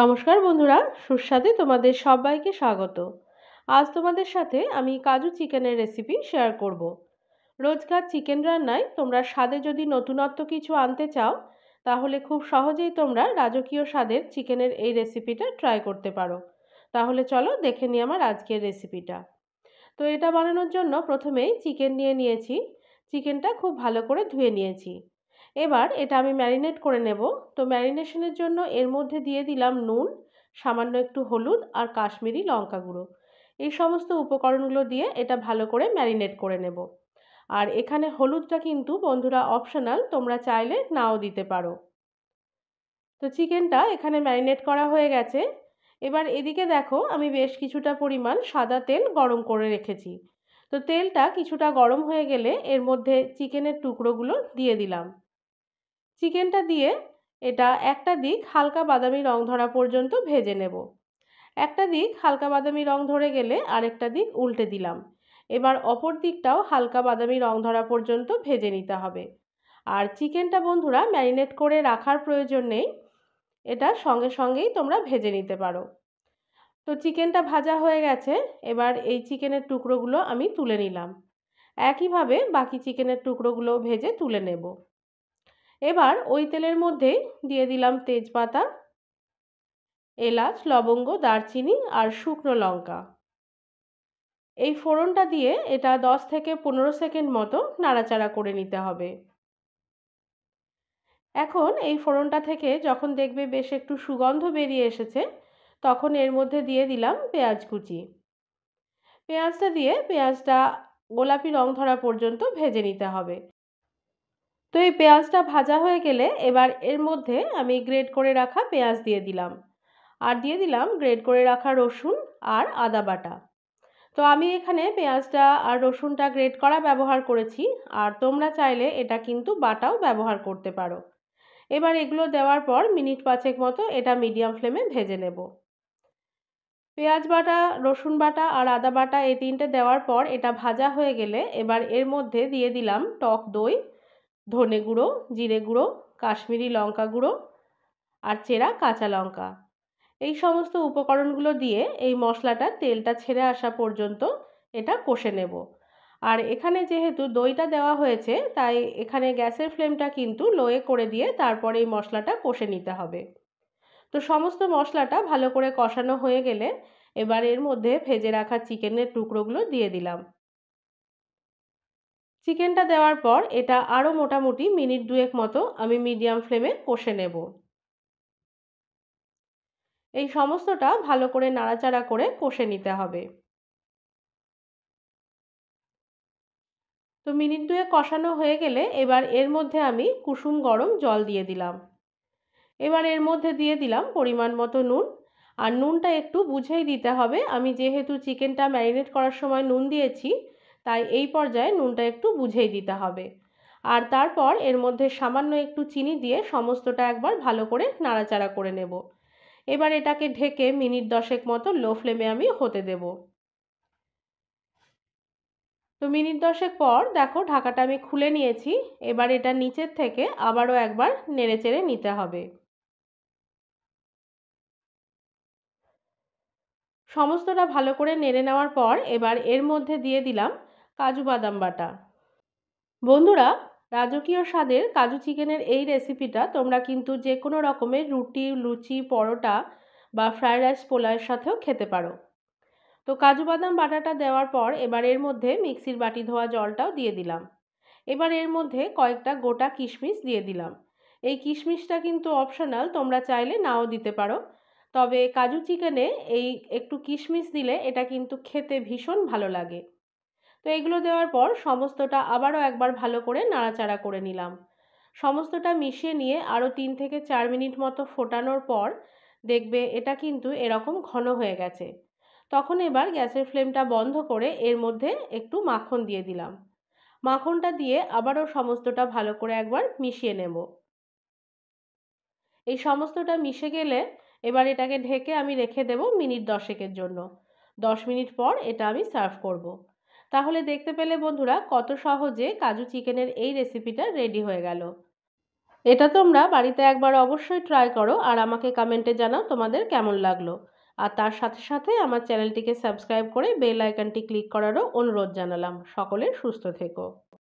নমস্কার বন্ধুরা, সুস্বাদে তোমাদের সবাইকে স্বাগত। আজ তোমাদের সাথে আমি কাজু চিকেনের রেসিপি শেয়ার করব। রোজকার চিকেন রান্নায় তোমরা স্বাদে যদি নতুনত্ব কিছু আনতে চাও, তাহলে খুব সহজেই তোমরা রাজকীয় স্বাদের চিকেনের এই রেসিপিটা ট্রাই করতে পারো। তাহলে চলো দেখে নিই আমার আজকের রেসিপিটা। তো এটা বানানোর জন্য প্রথমেই চিকেন নিয়েছি। চিকেনটা খুব ভালো করে ধুয়ে নিয়েছি। এবার এটা আমি ম্যারিনেট করে নেব। তো ম্যারিনেশনের জন্য এর মধ্যে দিয়ে দিলাম নুন, সামান্য একটু হলুদ আর কাশ্মীরি লঙ্কা গুঁড়ো। এই সমস্ত উপকরণগুলো দিয়ে এটা ভালো করে ম্যারিনেট করে নেব। আর এখানে হলুদটা কিন্তু বন্ধুরা অপশনাল, তোমরা চাইলে নাও দিতে পারো। তো চিকেনটা এখানে ম্যারিনেট করা হয়ে গেছে। এবার এদিকে দেখো, আমি বেশ কিছুটা পরিমাণ সাদা তেল গরম করে রেখেছি। তো তেলটা কিছুটা গরম হয়ে গেলে এর মধ্যে চিকেনের টুকরোগুলো দিয়ে দিলাম। চিকেনটা দিয়ে এটা একটা দিক হালকা বাদামি রং ধরা পর্যন্ত ভেজে নেব। একটা দিক হালকা বাদামি রং ধরে গেলে আরেকটা দিক উল্টে দিলাম। এবার অপর দিকটাও হালকা বাদামি রং ধরা পর্যন্ত ভেজে নিতে হবে। আর চিকেনটা বন্ধুরা ম্যারিনেট করে রাখার প্রয়োজন নেই, এটা সঙ্গে সঙ্গেই তোমরা ভেজে নিতে পারো। তো চিকেনটা ভাজা হয়ে গেছে। এবার এই চিকেনের টুকরোগুলো আমি তুলে নিলাম। একইভাবে বাকি চিকেনের টুকরোগুলো ভেজে তুলে নেব। এবার ওই তেলের মধ্যেই দিয়ে দিলাম তেজপাতা, এলাচ, লবঙ্গ, দারচিনি আর শুকনো লঙ্কা। এই ফোড়নটা দিয়ে এটা 10 থেকে 15 সেকেন্ড মতো নাড়াচাড়া করে নিতে হবে। এখন এই ফোড়নটা থেকে যখন দেখবে বেশ একটু সুগন্ধ বেরিয়ে এসেছে, তখন এর মধ্যে দিয়ে দিলাম পেঁয়াজ কুচি। পেঁয়াজটা দিয়ে পেঁয়াজটা গোলাপি রং ধরা পর্যন্ত ভেজে নিতে হবে। তো এই পেঁয়াজটা ভাজা হয়ে গেলে এবার এর মধ্যে আমি গ্রেট করে রাখা পেঁয়াজ দিয়ে দিলাম। আর দিয়ে দিলাম গ্রেট করে রাখা রসুন আর আদা বাটা। তো আমি এখানে পেঁয়াজটা আর রসুনটা গ্রেট করা ব্যবহার করেছি, আর তোমরা চাইলে এটা কিন্তু বাটাও ব্যবহার করতে পারো। এবার এগুলো দেওয়ার পর মিনিট 5 মতো এটা মিডিয়াম ফ্লেমে ভেজে নেব। পেঁয়াজ বাটা, রসুন বাটা আর আদা বাটা এই তিনটে দেওয়ার পর এটা ভাজা হয়ে গেলে এবার এর মধ্যে দিয়ে দিলাম টক দই, ধনে গুঁড়ো, জিরে গুঁড়ো, কাশ্মীরি লঙ্কা গুঁড়ো আর চেরা কাঁচা লঙ্কা। এই সমস্ত উপকরণগুলো দিয়ে এই মশলাটা তেলটা ছেড়ে আসা পর্যন্ত এটা কষে নেব। আর এখানে যেহেতু দইটা দেওয়া হয়েছে, তাই এখানে গ্যাসের ফ্লেমটা কিন্তু লোয়ে করে দিয়ে তারপরে এই মশলাটা কষে নিতে হবে। তো সমস্ত মশলাটা ভালো করে কষানো হয়ে গেলে এবার এর মধ্যে ভেজে রাখা চিকেনের টুকরোগুলো দিয়ে দিলাম। চিকেনটা দেওয়ার পর এটা আরও মোটামুটি মিনিট 2 মতো আমি মিডিয়াম ফ্লেমে কষে নেব। এই সমস্তটা ভালো করে নাড়াচাড়া করে কষে নিতে হবে। তো মিনিট 2 কষানো হয়ে গেলে এবার এর মধ্যে আমি কুসুম গরম জল দিয়ে দিলাম। এবার এর মধ্যে দিয়ে দিলাম পরিমাণ মতো নুন। আর নুনটা একটু বুঝেই দিতে হবে, আমি যেহেতু চিকেনটা ম্যারিনেট করার সময় নুন দিয়েছি, তাই এই পর্যায়ে নুনটা একটু বুঝেই দিতে হবে। আর তারপর এর মধ্যে সামান্য একটু চিনি দিয়ে সমস্তটা একবার ভালো করে নাড়াচাড়া করে নেব। এবার এটাকে ঢেকে মিনিট 10 মতো লো ফ্লেমে আমি হতে দেব। তো মিনিট 10 পর দেখো ঢাকাটা আমি খুলে নিয়েছি। এবার এটা নিচের থেকে আবারও একবার নেড়েচেড়ে নিতে হবে। সমস্তটা ভালো করে নেড়ে নেওয়ার পর এবার এর মধ্যে দিয়ে দিলাম কাজু বাদাম বাটা। বন্ধুরা, রাজকীয় স্বাদের কাজু চিকেনের এই রেসিপিটা তোমরা কিন্তু যে কোনো রকমের রুটি, লুচি, পরোটা বা ফ্রাইড রাইস, পোলাওয়ের সাথেও খেতে পারো। তো কাজু বাদাম বাটাটা দেওয়ার পর এবার এর মধ্যে মিক্সির বাটি ধোয়া জলটাও দিয়ে দিলাম। এবার এর মধ্যে কয়েকটা গোটা কিশমিশ দিয়ে দিলাম। এই কিশমিশটা কিন্তু অপশনাল, তোমরা চাইলে নাও দিতে পারো। তবে কাজু চিকেনে এই একটু কিশমিশ দিলে এটা কিন্তু খেতে ভীষণ ভালো লাগে। তো এগুলো দেওয়ার পর সমস্তটা আবারও একবার ভালো করে নাড়াচাড়া করে নিলাম। সমস্তটা মিশিয়ে নিয়ে আরও 3 থেকে 4 মিনিট মতো ফোটানোর পর দেখবে এটা কিন্তু এরকম ঘন হয়ে গেছে। তখন এবার গ্যাসের ফ্লেমটা বন্ধ করে এর মধ্যে একটু মাখন দিয়ে দিলাম। মাখনটা দিয়ে আবারও সমস্তটা ভালো করে একবার মিশিয়ে নেব। এই সমস্তটা মিশে গেলে এবার এটাকে ঢেকে আমি রেখে দেব মিনিট 10 জন্য। 10 মিনিট পর এটা আমি সার্ভ করব। তাহলে দেখতে পেলে বন্ধুরা কত সহজে কাজু চিকেনের এই রেসিপিটা রেডি হয়ে গেল। এটা তোমরা বাড়িতে একবার অবশ্যই ট্রাই করো আর আমাকে কমেন্টে জানাও তোমাদের কেমন লাগলো। আর তার সাথে সাথে আমার চ্যানেলটিকে সাবস্ক্রাইব করে বেল আইকনটি ক্লিক করারও অনুরোধ জানালাম। সকলে সুস্থ থেকো।